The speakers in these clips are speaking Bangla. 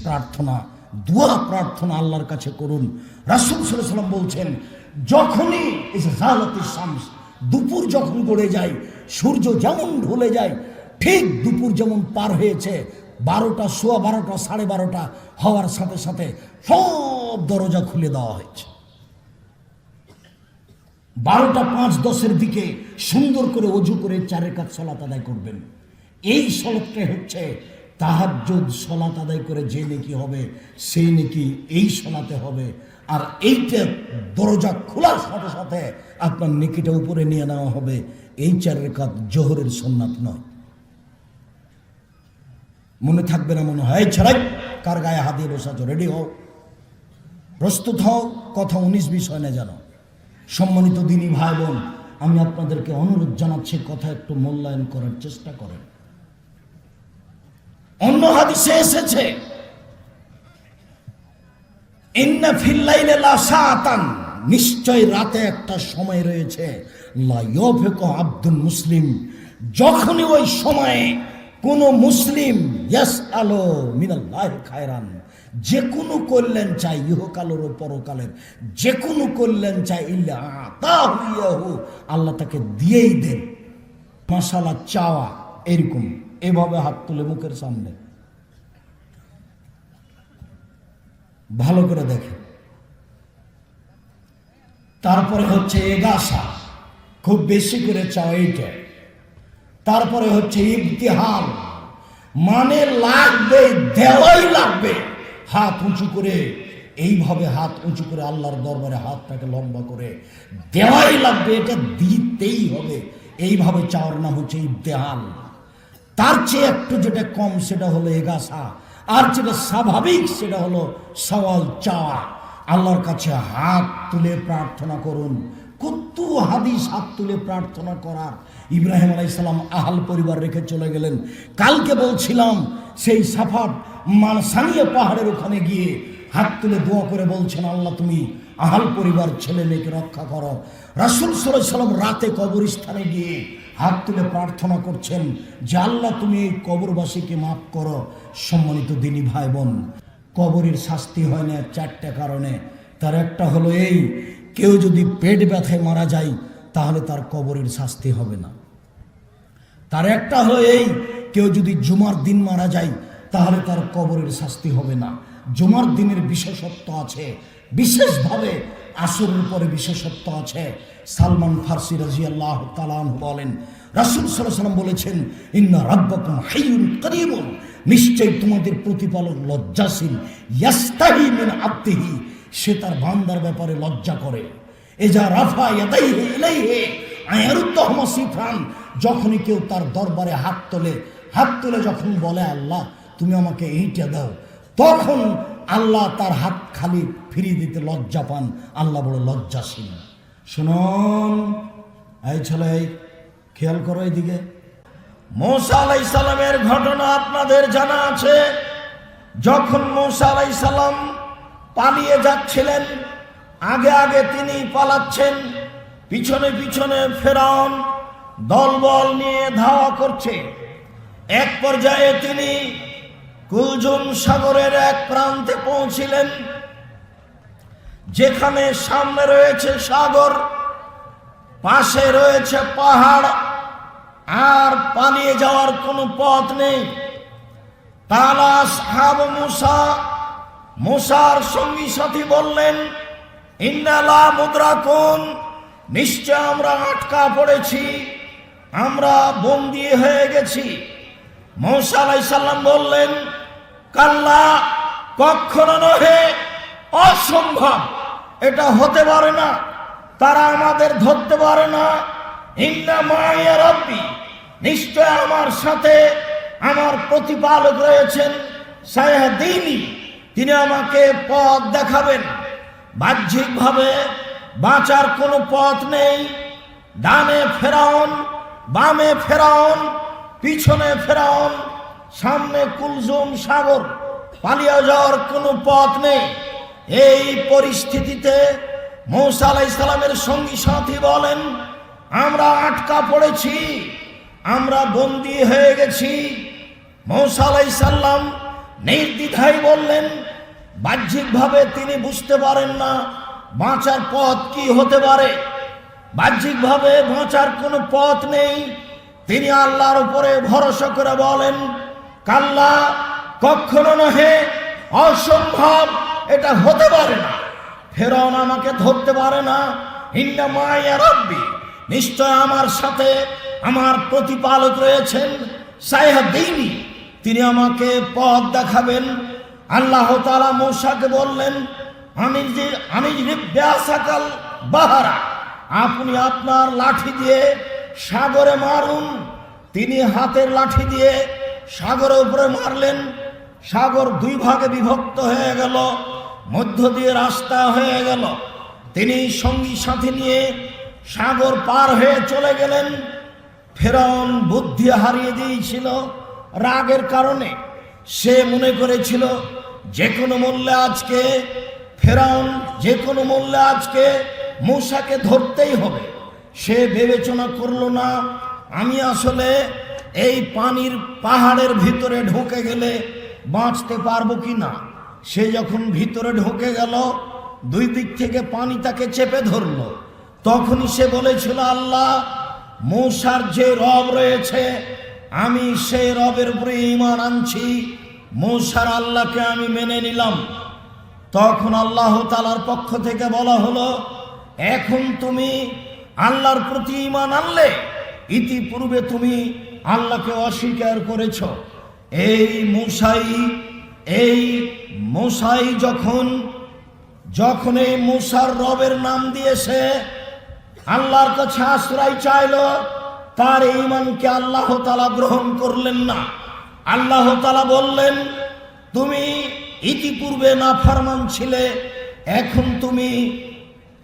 প্রার্থনা, দোয়া প্রার্থনা আল্লাহর কাছে করুন। রাসূল সাল্লাল্লাহু আলাইহি ওয়াসাল্লাম বলছেন, যখনই জালাতিস শামস, দুপুর যখন গড়ে যায়, সূর্য যেমন ঢলে যায়, ঠিক দুপুর যেমন পার হয়েছে 12টা, সোয়া 12টা, 12:30 হওয়ার সাথে সাথে সব দরজা খুলে দেওয়া হয়েছে। 12টা 5-10 দিকে সুন্দর করে ওযু করে 4 রাকাত সালাত আদায় করবেন। এই সালাতটা হচ্ছে তাহাজ্জুদ সালাত আদায় করে যে নেকি হবে, সেই নেকি এই সালাতে হবে। আর এইটা দরজা খোলার সাথে সাথে আপনার নেকিটা উপরে নিয়ে নেওয়া হবে। এই 4 রাকাত জোহরের সুন্নাত নয়। মনে থাকবে না মনে হয়? ছাড়াই কার গায়ে হাত দিয়ে বসে আছো? রেডি হও, প্রস্তুত হও, কথা 19-20 হয় না জানো। সম্মানিত দিনী ভাই বোন, আমি আপনাদেরকে অনুরোধ জানাচ্ছি, কথা একটু মূল্যায়ন করার চেষ্টা করেন। অন্য হাদিসে এসেছে, ইন্না ফিল লাইলি লাসাআতান, নিশ্চয় রাতে একটা সময় রয়েছে, লা ইয়াফিকু আব্দুল মুসলিম, যখনই ওই সময়ে কোন মুসলিম ইয়াসআলু মিনাল্লাহি খায়রান, যে কোনো কল্যাণ চাই, ইহকালের ও পরকালের যে কোনো কল্যাণ চাই, ইল্লা আতাহু ইয়াহু, আল্লাহ তাকে দিয়েই দেন। মাশাআল্লাহ, চাওয়া এরকম, এভাবে হাত তুলে মুখের সামনে ভালো করে দেখে। তারপরে হচ্ছে এগাসা, খুব বেশি করে চাওয়া এইটা। তারপরে হচ্ছে ইবতিহাল, মানে লাগবে, দেওয়াই লাগবে। হাত উঁচু করে, এইভাবে হাত উঁচু করে আল্লাহর দরবারে হাতটাকে লম্বা করে দেওয়াই লাগবে, এটা দিতেই হবে। এইভাবে চাওয়ার নাম হচ্ছে ইবতিহাল। তার চেয়ে একটু যেটা কম সেটা হলো এগাসা, আর যেটা স্বাভাবিক সেটা হলো সওয়াল, চাওয়া। আল্লাহর কাছে হাত তুলে প্রার্থনা করুন। কত হাদিস হাত তুলে প্রার্থনা করার। ইব্রাহিম আলাইহিস সালাম আহাল পরিবার রেখে চলে গেলেন। কালকে বলছিলাম, সেই সাফাত সানিয়া পাহাড়ের ওখানে গিয়ে হাত তুলে দোয়া করে বলছেন, আল্লাহ তুমি আহাল পরিবার ছেলে মেয়েকে রক্ষা করো। রাসূল সাল্লাল্লাহু আলাইহি ওয়াসাল্লাম রাতে কবরস্থানে গিয়ে হাত তুলে প্রার্থনা করছেন যে আল্লাহ তুমি এই কবরবাসীকে মাফ করো। সম্মানিত দিনী ভাই বোন, কবরের শাস্তি হয় না 4টা কারণে। তার একটা হলো এই, কেউ যদি পেট ব্যথায় মারা যায় তাহলে তার কবরের শাস্তি হবে না। তার একটা হলো এই, কেউ যদি জুমার দিন মারা যায় তাহলে তার কবরের শাস্তি হবে না। জুমার দিনের বিশেষত্ব আছে, বিশেষভাবে আসরের পরে বিশেষত্ব আছে। সালমান ফারসি রাদিয়াল্লাহু তাআলা আনহু বলেন, রাসূল সাল্লাল্লাহু আলাইহি ওয়াসাল্লাম বলেছেন, ইন্না রাব্বাকুম হাইয়ুন কারীমুন, নিশ্চয় তোমাদের প্রতিপালক লজ্জাশীল, ইয়াস্তাহি মিন আবদিহি, সে তার বান্দার ব্যাপারে লজ্জা করে। এজা রাফা ইয়াদাইহি ইলাইহি আয়ারুদ্দাহুমা সিফরান, যখনই কেউ তার দরবারে হাত তোলে যখন বলে আল্লাহ তুমি আমাকে এইটা দাও, তখন আল্লাহ তার হাত খালি ফিরিয়ে দিতে লজ্জা পান। আল্লাহ বড় লজ্জাশীল। শুনুন, এই ছেলে খেয়াল করো এইদিকে। মূসা আলাইহিস সালামের ঘটনা আপনাদের জানা আছে। যখন মূসা আলাইহিস সালাম পালিয়ে যাচ্ছিলেন, আগে আগে তিনি পালাচ্ছেন, পিছনে পিছনে ফেরাউন দলবল নিয়ে ধাওয়া করছে। এক পর্যায়ে তিনি কুলজুম সাগরের এক প্রান্তে পৌঁছিলেন, যেখানে সামনে রয়েছে সাগর, পাশে রয়েছে পাহাড়, আর পালিয়ে যাওয়ার কোনো পথ নেই। তালা আসহাব মূসা, মূসার সঙ্গী সাথী বললেন, ইন্না লা মুদরাকুন, নিশ্চয় আমরা আটকা পড়েছি, আমরা বন্দী হয়ে গেছি। মূসা আলাইহিস সালাম বললেন, কাল্লা, কখনো নহে, অসম্ভব, এটা হতে পারে না, তারা আমাদের ধরতে পারে না। ইন্না মাইয়া রাব্বি, নিশ্চয় আমার সাথে আমার প্রতিপালক রয়েছেন, সায়াহদিনী, তিনি আমাকে পথ দেখাবেন। বাহ্যিকভাবে বাঁচার কোনো পথ নেই। ডানে ফেরাউন, বামে ফেরাউন, পিছনে ফেরাউন, সামনে কুলজুম সাগর, পালিয়ে যাওয়ার কোনো পথ নেই। এই পরিস্থিতিতে মূসা আলাইহিস সালামের সঙ্গী সাথী বলেন, আমরা আটকা পড়েছি, আমরা বন্দী হয়ে গেছি। মূসা আলাইহিস সালাম নির্দ্বিধায় বললেন। বাহ্যিকভাবে তিনি বুঝতে পারেন না বাঁচার পথ কি হতে পারে, বাহ্যিকভাবে বাঁচার কোনো পথ নেই। তিনি আল্লাহর উপরে ভরসা করে বলেন, কাল্লা, কখনো নহে, অসম্ভব, এটা হতে পারে না। ফেরাউন আমাকে ধরতে পারে না। ইন্না মায়া রাব্বি, নিশ্চয় আমার সাথে আমার প্রতিপালক রয়েছেন। সায়াহদিনী, তিনি আমাকে পথ দেখাবেন। আল্লাহ তাআলা মূসাকে বললেন, আমি ব্যাসাকাল বাহারা, আপনি আপনার লাঠি দিয়ে সাগরে মারুন। তিনি হাতের লাঠি দিয়ে সাগরের উপরে মারলেন। সাগর দুই ভাগে বিভক্ত হয়ে গেল, মধ্য দিয়ে রাস্তা হয়ে গেল। তিনি সঙ্গী সাথী নিয়ে সাগর পার হয়ে চলে গেলেন। ফেরাউন বুদ্ধি হারিয়ে দিয়েছিল রাগের কারণে। সে মনে করেছিল যে কোনো মূল্যে আজকে ফেরাউন যে কোনো মূল্যে আজকে মূসাকে ধরতেই হবে। সে বিবেচনা করল না আমি আসলে এই পানির পাহাড়ের ভিতরে ঢুকে গেলে বাঁচতে পারবো কি না। সে যখন ভিতরে ঢুকে গেল, দুই দিক থেকে পানি তাকে চেপে ধরলো। তখনই সে বলেছিল, আল্লাহ, মূসার যে রব রয়েছে আমি সেই রবের উপরে ঈমান আনছি, মূসার আল্লাহকে আমি মেনে নিলাম। তখন আল্লাহ তাআলার পক্ষ থেকে বলা হলো, এখন তুমি আল্লাহর প্রতি ঈমান আনলে, ইতিপূর্বে তুমি আল্লাহকে অস্বীকার করেছ। এই মূসাই যখন এই মূসার রবের নাম দিয়েছে আল্লাহর কাছে আশ্রয় চাইল, তার ঈমানকে আল্লাহ তাআলা গ্রহণ করলেন না। আল্লাহ তাআলা বললেন, তুমি ইতিপূর্বে নাফরমান ছিলে, এখন তুমি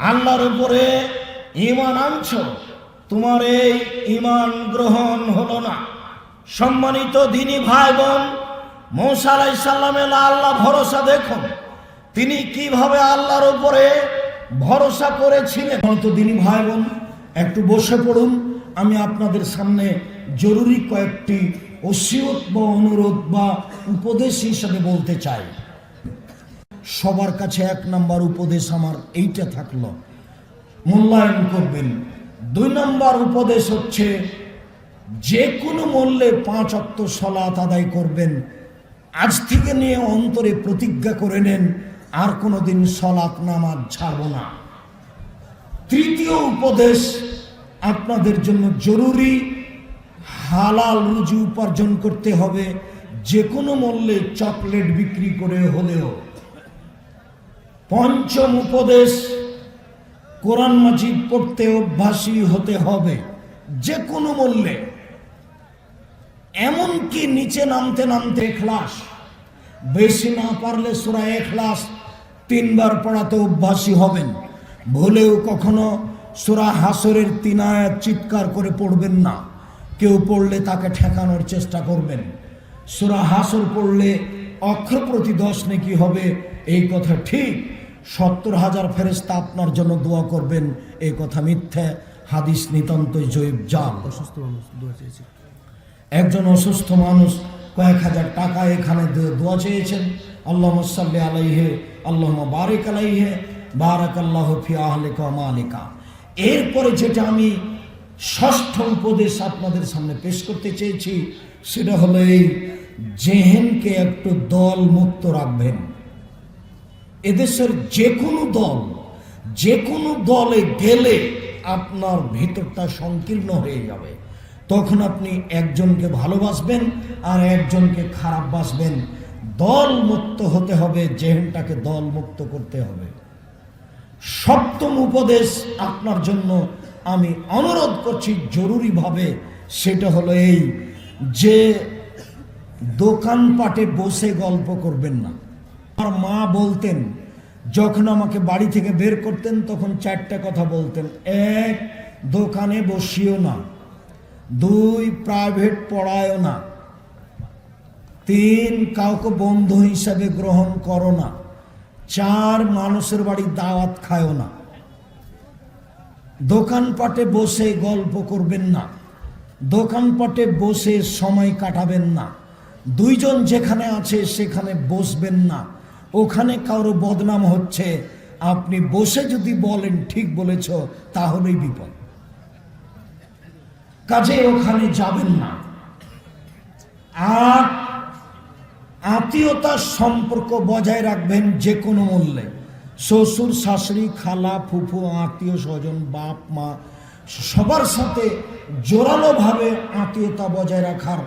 আল্লাহর উপরে ঈমান আনছো, তোমার এই ঈমান গ্রহণ হলো না। সম্মানিত দ্বীনি ভাই বোন, মূসা আলাইহিস সালামের আল্লাহ ভরসা দেখুন, তিনি কিভাবে আল্লাহর উপরে ভরসা করেছিলেন। তো দ্বীনি ভাই বোন, একটু বসে পড়ুন। আমি আপনাদের সামনে জরুরি কয়েকটি ওসিয়ত বা অনুরোধ বা উপদেশ হিসেবে বলতে চাই। সবার কাছে এক নাম্বার উপদেশ আমার এইটা থাকলো, মূল্যায়ন করবেন। 2 নম্বর উপদেশ হচ্ছে, যে কোনো মূল্যে 5 ওয়াক্ত সালাত আদায় করবেন। আজ থেকে নিয়ে অন্তরে প্রতিজ্ঞা করে নেন, আর কোনোদিন সালাত নামাজ ছাড়ব না। তৃতীয় উপদেশ আপনাদের জন্য জরুরি, হালাল রুজি উপার্জন করতে হবে, যে কোনো মূল্যে চকলেট বিক্রি করে হলেও। পঞ্চম উপদেশ, কোরআন মাজিদ পড়তে অভ্যাসী হতে হবে যে কোনো মূল্যে। এমনকি নিচে নামতে নামতে ইখলাস, বেশি না পারলে সূরা ইখলাস 3 বার পড়াতে অভ্যাসী হবেন। ভুলেও কখনো সূরা হাসরের 3 আয়াত চিৎকার করে পড়বেন না। কেউ পড়লে তাকে ঠেকানোর চেষ্টা করবেন। সূরা হাসর পড়লে অক্ষর প্রতি 10 নেকি হবে, এই কথা ঠিক। 70,000 ফেরেশতা আপনার জন্য দোয়া করবেন, এই কথা মিথ্যা। হাদিস নিতান্তই জয়ীব জাল। একজন অসুস্থ মানুষ কয়েক হাজার টাকা এখানে দোয়া চেয়েছেন। আল্লাহুম্মা সাল্লি আলাইহি, আল্লাহুম্মা বারিক আলাইহি, বারাকাল্লাহু ফি আহলিকা ওয়া মালিকা। এরপরে যেটা আমি ষষ্ঠ উপদেশ আপনাদের সামনে পেশ করতে চেয়েছি, সেটা হলো এই, জেহেনকে একটু দল মুক্ত রাখবেন। এদেশের যে কোনো দলে গেলে আপনার ভিতরটা সংকীর্ণ হয়ে যাবে। তখন আপনি একজনকে ভালোবাসবেন আর একজনকে খারাপ বাসবেন। দল মুক্ত হতে হবে, জেহেনটাকে দল মুক্ত করতে হবে। সপ্তম উপদেশ আপনার জন্য আমি অনুরোধ করছি জরুরিভাবে, সেটা হলো এই, যে দোকানপাটে বসে গল্প করবেন না। আমার মা বলতেন, যখন আমাকে বাড়ি থেকে বের করতেন তখন 4টা কথা বলতেন। 1, দোকানে বসিও না। 2, প্রাইভেট পড়ায়ও না। 3, কাউকে বন্ধু হিসাবে গ্রহণ করো না। 4, মানুষের বাড়ি দাওয়াত খায়ও না। দোকানপাটে বসে গল্প করবেন না, দোকানপাটে বসে সময় কাটাবেন না। দুইজন যেখানে আছে সেখানে বসবেন না, ওখানে কারো বদনাম হচ্ছে, আপনি বসে যদি বলেন ঠিক বলেছ তাহলেই বিপদ, কাজে ওখানে যাবেন না। আর আত্মীয়তার সম্পর্ক বজায় রাখবেন যে কোনো মূল্যে। শ্বশুর, শাশুড়ি, খালা, ফুফু, আত্মীয় স্বজন, বাপ মা সবার সাথে জোরালোভাবে আত্মীয়তা বজায় রাখার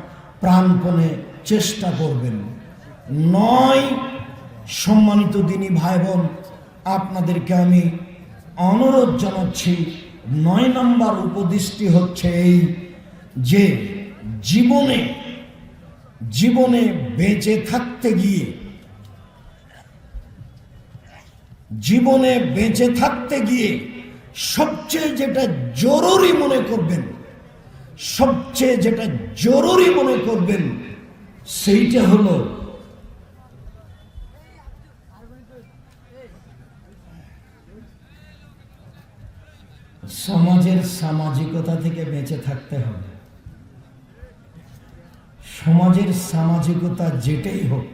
প্রাণপণে চেষ্টা করবেন। 9 সম্মানিত দিনী ভাই বোন, আপনাদেরকে আমি অনুরোধ জানাচ্ছি, 9 নম্বর উপদেশটি হচ্ছে এই যে জীবনে বেঁচে থাকতে গিয়ে সবচেয়ে যেটা জরুরি মনে করবেন সেইটা হলো সমাজের সামাজিকতা থেকে বেঁচে থাকতে হবে। সমাজের সামাজিকতা যেটাই হোক,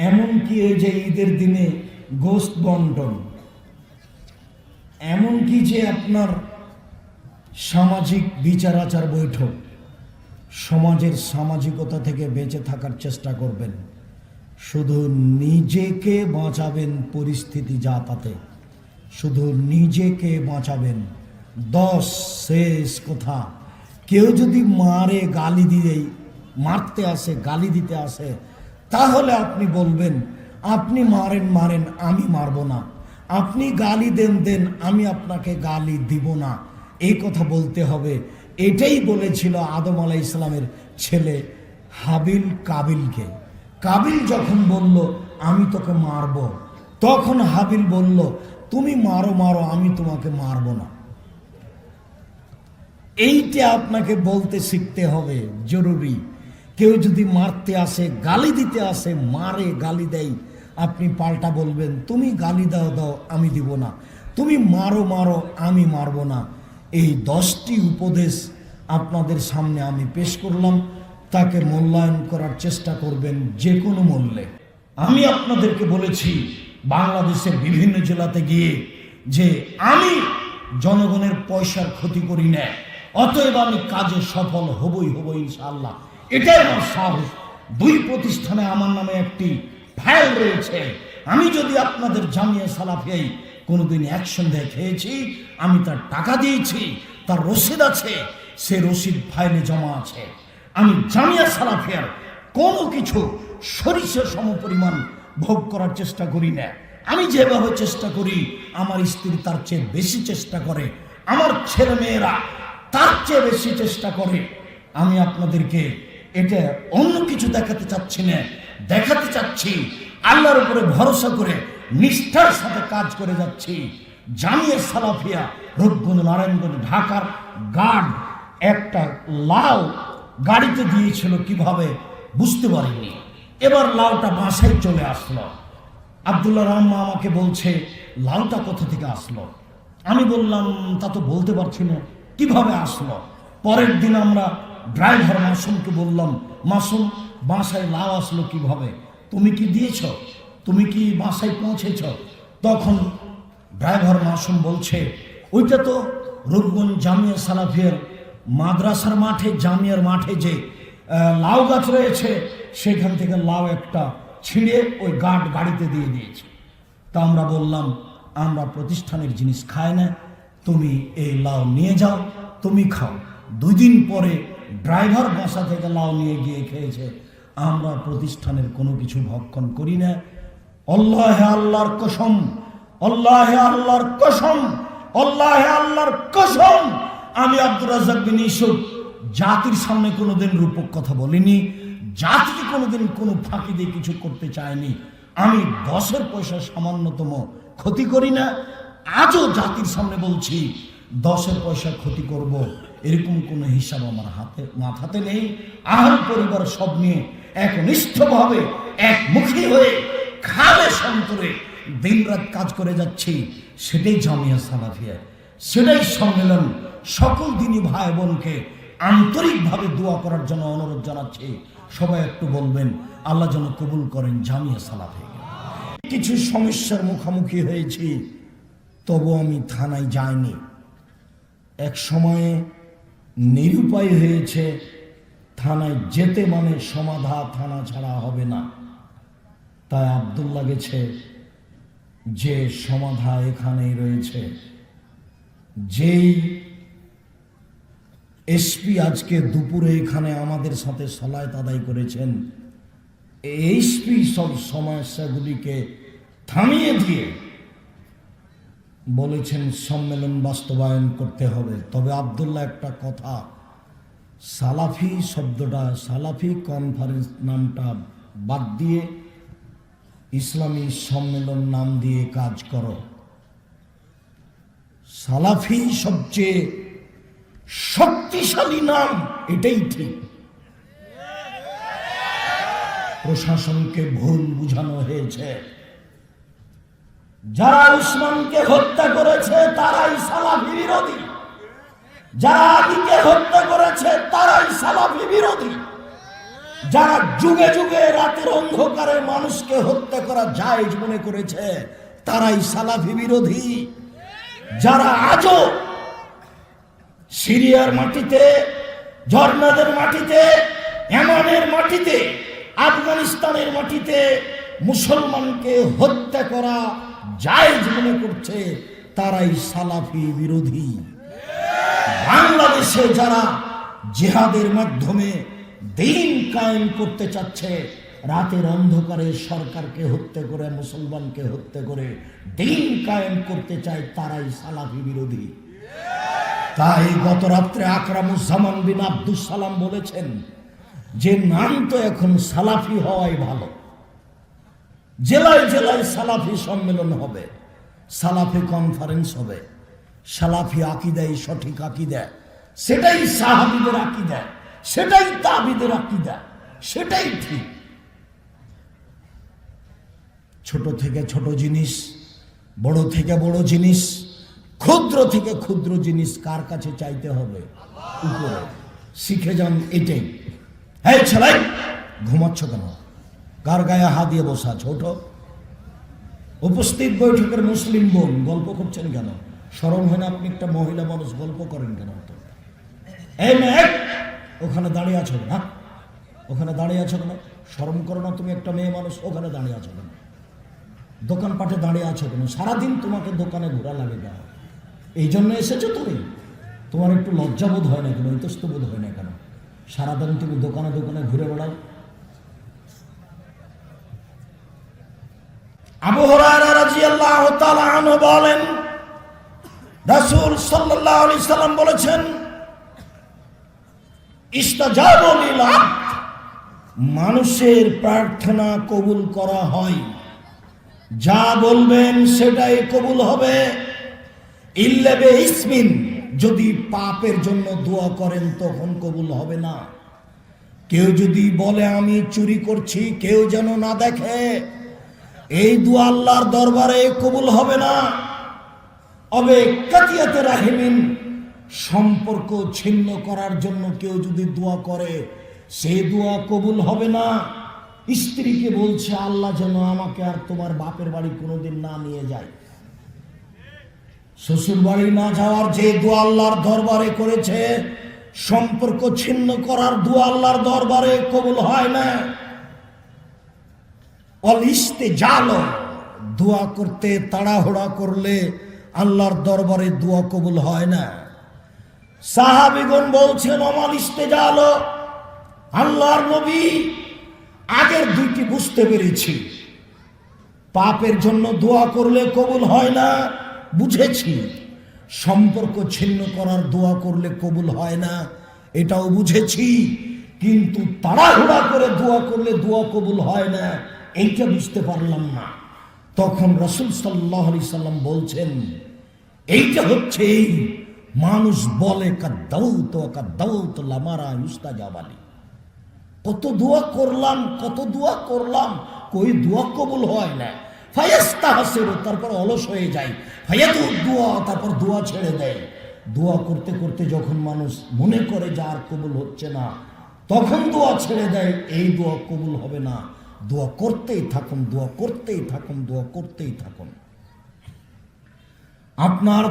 এমনকি এই যে ঈদের দিনে গোশত বন্টন, এমনকি যে আপনার সামাজিক বিচার আচার বৈঠক, সমাজের সামাজিকতা থেকে বেঁচে থাকার চেষ্টা করবেন। শুধু নিজেকে বাঁচাবেন পরিস্থিতি যা তাতে, শুধু নিজেকে বাঁচাবেন। 10 শেষ কথা, কেউ যদি মারে, গালি দিয়েই মারতে আসে, গালি দিতে আসে, তাহলে আপনি বলবেন আপনি মারেন, আমি মারব না। আপনি গালি দেন, আমি আপনাকে গালি দিব না। এই কথা বলতে হবে। এটাই বলেছিল আদম আলাইহিস ইসলামের ছেলে হাবিল কাবিলকে। কাবিল যখন বলল আমি তোকে মারব, তখন হাবিল বলল তুমি মারো, আমি তোমাকে মারব না। এইটা আপনাকে বলতে শিখতে হবে, জরুরি। কেউ যদি মারতে আসে, গালি দিতে আসে, মারে, গালি দেয়, আপনি পাল্টা বলবেন তুমি গালি দাও, আমি দিব না। তুমি মারো, আমি মারব না। এই 10টি উপদেশ আপনাদের সামনে আমি পেশ করলাম। তাকে মূল্যায়ন করার চেষ্টা করবেন যে কোনো মূল্যে। আমি আপনাদেরকে বলেছি বাংলাদেশের বিভিন্ন জেলাতে গিয়ে যে আমি জনগণের পয়সার ক্ষতি করি না, অতএব আমি কাজে সফল হবই ইনশাআল্লাহ। এটাই আমার সাহস। 2 প্রতিষ্ঠানে আমার নামে একটি ফাইল রয়েছে। আমি যদি আপনাদের জামিয়া সালাফিয়ায় কোনোদিন অ্যাকশন খেয়েছি, আমি তার টাকা দিয়েছি, তার রসিদ আছে, সে রসিদ ফাইলে জমা আছে। আমি জামিয়া সালাফিয়ার কোনো কিছু সরিষা সমপরিমাণ ভোগ করার চেষ্টা করি না। আমি যেভাবে চেষ্টা করি, আমার স্ত্রী তার চেয়ে বেশি চেষ্টা করে, আমার ছেলে মেয়েরা তার চেয়ে বেশি চেষ্টা করে। আমি আপনাদেরকে এটা অন্য কিছু দেখাতে চাচ্ছি না, দেখাতে চাচ্ছি আল্লাহর উপরে ভরসা করে নিষ্ঠার সাথে কাজ করে যাচ্ছি। জামিয়া সালাফিয়া রূপগঞ্জ, নারায়ণগঞ্জ, ঢাকার গার্ড একটা লাউ গাড়িতে দিয়েছিল, কিভাবে বুঝতে পারিনি। এবার লাউটা বাসায় চলে আসলো। আব্দুল্লাহ রহমান আমাকে বলছে লাউটা কোথা থেকে আসলো। আমি বললাম তা তো বলতে পারছি না, কিভাবে আসলো। পরের দিন আমরা ড্রাইভার মাসুমকে বললাম, মাসুম বাসায় লাউ আসলো কিভাবে, তুমি কি দিয়েছ, তুমি কি বাসায় পৌঁছেছ? তখন ড্রাইভার মাসুম বলছে ওইটা তো রূপগঞ্জ জামিয়া সালাফিয়ার মাদ্রাসার মাঠে, জামিয়ার মাঠে যে লাউ গাছ রয়েছে, সেখান থেকে লাউ একটা ছিঁড়ে ওই গাড়িতে দিয়ে দিয়েছে। তা আমরা বললাম আমরা প্রতিষ্ঠানের জিনিস খাই না, তুমি এই লাউ নিয়ে যাও, তুমি খাও। 2 দিন পরে ড্রাইভার বাসা থেকে লাউ নিয়ে গিয়ে খেয়েছে। আমরা প্রতিষ্ঠানের কোনো কিছু ভক্ষণ করি না। আল্লাহে আল্লাহর কসম, আল্লাহে আল্লাহর কসম, আল্লাহে আল্লাহর কসম, আমি আব্দুর রাজ্জাক বিন ইউসুফ জাতির সামনে কোনোদিন রূপক কথা বলিনি, জাতিকে কোনোদিন কোনো ফাঁকি দিয়ে কিছু করতে চাইনি। আমি 10 পয়সা সামান্যতম ক্ষতি করি না। আজও জাতির সামনে বলছি 10 পয়সা ক্ষতি করব এরকম কোনো হিসাব আমার মাথাতে নেই। আহার পরিবার সব নিয়ে একনিষ্ঠভাবে একমুখী হয়ে খালে সন্তরে দিনরাত কাজ করে যাচ্ছি। সেটাই জামিয়া সালাফিয়া, সেটাই সম্মেলন। সকল দিনী ভাই বোনকে আন্তরিকভাবে দোয়া করার জন্য অনুরোধ জানাচ্ছি। সবাই একটু বলবেন আল্লাহ যেন কবুল করেন জামিয়া সালাফি। কিছু সমস্যার মুখোমুখি হয়েছি, তবু আমি থানায় যাইনি। এক সময়ে নিরুপায় হয়েছে, থানায় যেতে মানে সমাধা, থানা ছাড়া হবে না। তাই আব্দুল্লাহ গেছে যে সমাধা এখানেই রয়েছে। যেই এসপি আজকে দুপুরে এখানে আমাদের সাথে সালাত আদায় করেছেন, এসপি সব সমস্যাগুলিকে থামিয়ে দিয়ে বলেছেন সম্মেলন বাস্তবায়ন করতে হবে। তবে আব্দুল্লাহ একটা কথা, সালাফি শব্দটা, সালাফি কনফারেন্স নামটা বাদ দিয়ে ইসলামী সম্মেলন নাম দিয়ে কাজ করো। সালাফি সবচেয়ে শক্তিশালী নাম, এটাই ঠিক। প্রশাসনকে ভুল বুঝানো হয়েছে। যারা উসমানকে হত্যা করেছে তারাই সালাফি বিরোধী, যারা আলীকে হত্যা করেছে তারাই সালাফি বিরোধী, যারা যুগে যুগে রাতের অন্ধকারে মানুষকে হত্যা করা জায়েজ মনে করেছে তারাই সালাফি বিরোধী। যারা আজও সিরিয়ার মাটিতে, জর্দানের মাটিতে, ইয়েমেনের মাটিতে, আফগানিস্তানের মাটিতে মুসলমানকে হত্যা করা জায়েজ মনে করছে তারাই সালাফি বিরোধী। বাংলাদেশে যারা জিহাদের মাধ্যমে দিন কায়েম করতে চাচ্ছে, রাতের অন্ধকারে সরকারকে হত্যা করে, মুসলমানকে হত্যা করে দিন কায়েম করতে চায়, তারাই সালাফি বিরোধী। তাই গত রাত্রে আকরামুজ্জামান বিন আব্দুস সালাম বলেছেন যে নাম তো এখন সালাফি হওয়াই ভালো। জেলায় জেলায় সালাফি সম্মেলন হবে, সালাফি কনফারেন্স হবে, সালাফি আকীদাই সঠিক আকীদা, সেটাই সাহাবীদের আকীদা, সেটাই তাবিদের আকীদা, সেটাই ঠিক। ছোট থেকে ছোট জিনিস, বড় থেকে বড় জিনিস, ক্ষুদ্র থেকে ক্ষুদ্র জিনিস কার কাছে চাইতে হবে? উপরে। শিখে যান এটাই। এই ছেলে, ঘুমাচ্ছ কেন? কার গায়ে হাত দিয়ে বসা? ছোট উপস্থিত বৈঠকের মুসলিম বোন, গল্প করছেন কেন? শরম হয় না? আপনি একটা মহিলা মানুষ, গল্প করেন কেন? এই মেয়ে, ওখানে দাঁড়িয়ে আছো না? ওখানে দাঁড়িয়ে আছো কেন? শরম করো না? তুমি একটা মেয়ে মানুষ, ওখানে দাঁড়িয়ে আছো কেন? দোকানপাটে দাঁড়িয়ে আছো কেন? সারাদিন তোমাকে দোকানে ঘোরা লাগে কেন? এই জন্য এসেছো তুমি? তোমার একটু লজ্জাবোধ হয় না কেন? ইতস্তবোধ হয় না কেন? সারাদিন তুমি দোকানে দোকানে ঘুরে বেড়াও। আবু হুরায়রা রাদিয়াল্লাহু তাআলা আনহু বলেন, রাসূল সাল্লাল্লাহু আলাইহি সাল্লাম বলেছেন, ইস্তাজাবু লিল আবদ, মানুষের প্রার্থনা কবুল করা হয়, যা বলবেন সেটাই কবুল হবে। ইল্লা বিইসমিন, যদি পাপের জন্য দোয়া করেন তখন কবুল হবে না। কেউ যদি বলে আমি চুরি করছি, কেউ যেন না দেখে, এই দোয়া আল্লাহর দরবারে কবুল হবে না। অবে কাতিয়াতে রাহিমিন, সম্পর্ক ছিন্ন করার জন্য কেউ যদি দোয়া করে, সেই দোয়া কবুল হবে না। স্ত্রীকে বলছে আল্লাহ যেন আমাকে আর তোমার বাপের বাড়ি কোনোদিন না নিয়ে যায়, শ্বশুর বাড়ি না যাওয়ার যে দোয়া আল্লাহর দরবারে করেছে, সম্পর্ক ছিন্ন করার দোয়া আল্লাহর দরবারে কবুল হয় না। অল ইস্তেজালো, দোয়া করতে তাড়াহুড়া করলে আল্লাহর দরবারে দোয়া কবুল হয় না। সাহাবীগণ বলছেন অমাল ইস্তেজালো, আল্লাহর নবী আগের দুইটি বুঝতে পেরেছি, পাপের জন্য দোয়া করলে কবুল হয় না বুঝেছি, সম্পর্ক ছিন্ন করার দোয়া করলে কবুল হয় না এটাও বুঝেছি, কিন্তু তাড়াহুড়া করে দোয়া করলে দোয়া কবুল হয় না এইটা বুঝতে পারলাম না। তখন রাসূল সাল্লাল্লাহু আলাইহি সাল্লাম বলছেন, এইটা হচ্ছে এই মানুষ বলে কাদাউত লামারা ইস্তাজাবালি, কত দোয়া করলাম কই দোয়া কবুল হয় না। ফায়াস্তাহসিরু, তারপর অলস হয়ে যায়। ফায়াতু দোয়া, তারপর দোয়া ছেড়ে দেয়। দোয়া করতে করতে যখন মানুষ মনে করে যে আর কবুল হচ্ছে না, তখন দোয়া ছেড়ে দেয়, এই দোয়া কবুল হবে না। দোয়া করতেই থাকুন, দোয়া করতেই থাকুন, দোয়া করতেই থাকুন। আপনার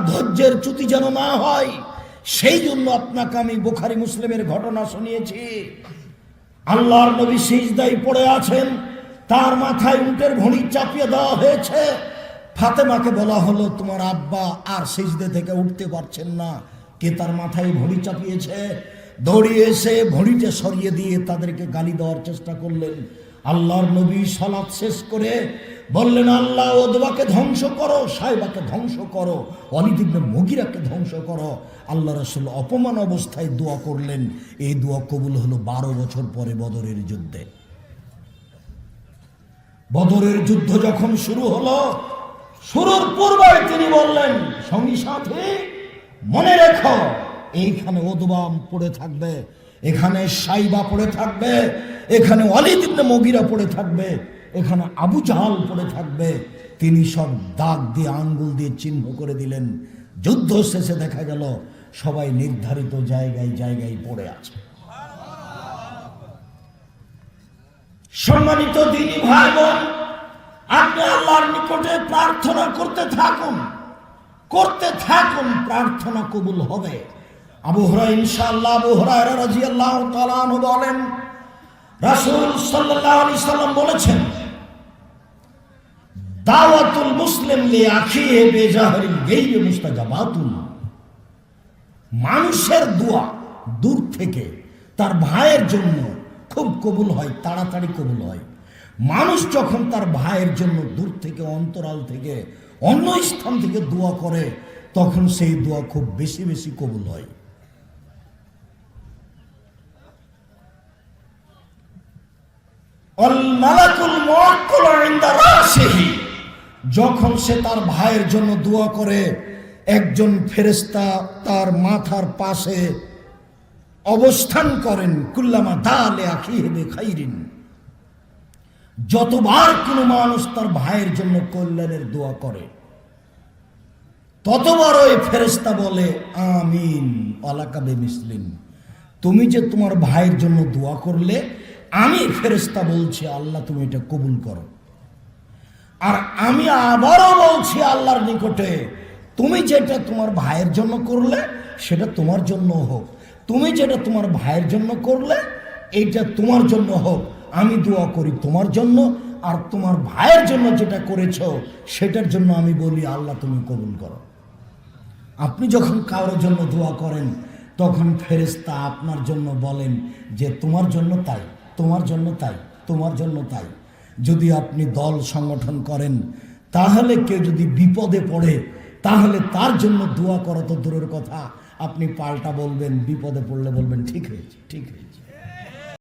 ধৈর্যের চ্যুতি যেন না হয়, সেই জন্য আপনাকে আমি বুখারী মুসলিমের ঘটনা শুনিয়েছি। আল্লাহর নবী সিজদায় পড়ে আছেন, তার মাথায় উটের ভুঁড়ি চাপিয়ে দেওয়া হয়েছে। ফাতেমাকে বলা হলো, তোমার আব্বা আর সিজদে থেকে উঠতে পারছেন না, কে তার মাথায় ভুঁড়ি চাপিয়েছে? দৌড়িয়ে এসে ভুঁড়িটা সরিয়ে দিয়ে তাদেরকে গালি দেওয়ার চেষ্টা করলেন। আল্লাহর নবী সালাত শেষ করে বললেন, আল্লাহ ওদবাকে ধ্বংস করো, সাইবাকে ধ্বংস করো, ওয়ালিদ ইবনে মুগিরাকে ধ্বংস করো। আল্লাহ রাসূল অপমান অবস্থায় দোয়া করলেন। এই দোয়া কবুল হলো 12 বছর পরে বদরের যুদ্ধে। বদরের যুদ্ধ যখন শুরু হলো, শুরুর পূর্বে তিনি বললেন, সঙ্গী সাথী মনে রেখো, এইখানে ওদবা পড়ে থাকবে, এখানে সাইবা পড়ে থাকবে, এখানে ওয়ালিদ ইবনে মুগিরা পড়ে থাকবে, এখানে আবু জাহাল পড়ে থাকবে। তিনি সব দাগ দিয়ে আঙ্গুল দিয়ে চিহ্ন করে দিলেন। যুদ্ধ শেষে দেখা গেল সবাই নির্ধারিত জায়গায় জায়গায় পড়ে আছে। সম্মানিত দিনী ভাই বোন, আপনি আল্লাহর নিকটে প্রার্থনা করতে থাকুন, প্রার্থনা কবুল হবে। আবু হুরায়রা ইনশাআল্লাহ, আবু হুরায়রা রাদিয়াল্লাহু তাআলা আনহু বলেন, রাসূল সাল্লাল্লাহু আলাইহি সাল্লাম বলেছেন, দাওয়াতুল মুসলিম লিআখিহি বিজাহরিল গায়বি মুস্তাজাবাতুন। মানুষের দোয়া দূর থেকে তার ভাইয়ের জন্য খুব কবুল হয়, তাড়াতাড়ি কবুল হয়। মানুষ যখন তার ভাইয়ের জন্য দূর থেকে, অন্তরাল থেকে, অন্য স্থান থেকে দোয়া করে, তখন সেই দোয়া খুব বেশি বেশি কবুল হয়। আল মালাকুল মুআক্কাল ইনদা রাসিহি, যখন সে তার ভাইয়ের জন্য দোয়া করে, একজন ফেরেশতা তার মাথার পাশে অবস্থান করেন। কুল্লামা দালে আখিহি বিখাইরিন, যতবার কোনো মানুষ তার ভাইয়ের জন্য কল্যাণের দোয়া করে, ততবার ওই ফেরেশতা বলে, আমিন ওয়ালাকা বিমিসলিন। তুমি যে তোমার ভাইয়ের জন্য দোয়া করলে, আমি ফেরেশতা বলছি আল্লাহ তুমি এটা কবুল করো। আর আমি আবারও বলছি আল্লাহর নিকটে, তুমি যেটা তোমার ভাইয়ের জন্য করলে সেটা তোমার জন্য হোক, তুমি যেটা তোমার ভাইয়ের জন্য করলে এইটা তোমার জন্য হোক। আমি দোয়া করি তোমার জন্য, আর তোমার ভাইয়ের জন্য যেটা করেছো সেটার জন্য আমি বলি আল্লাহ তুমি কবুল করো। আপনি যখন কারোর জন্য দোয়া করেন, তখন ফেরেশতা আপনার জন্য বলেন যে তোমার জন্য তাই, তোমার জন্য তাই, তোমার জন্য তাই। যদি আপনি দল সংগঠন করেন, তাহলে কেউ যদি বিপদে পড়ে, তাহলে তার জন্য দোয়া করা তো দূরের কথা, আপনি পাল্টা বলবেন, বিপদে পড়লে বলবেন ঠিক হয়েছে, ঠিক হয়েছে।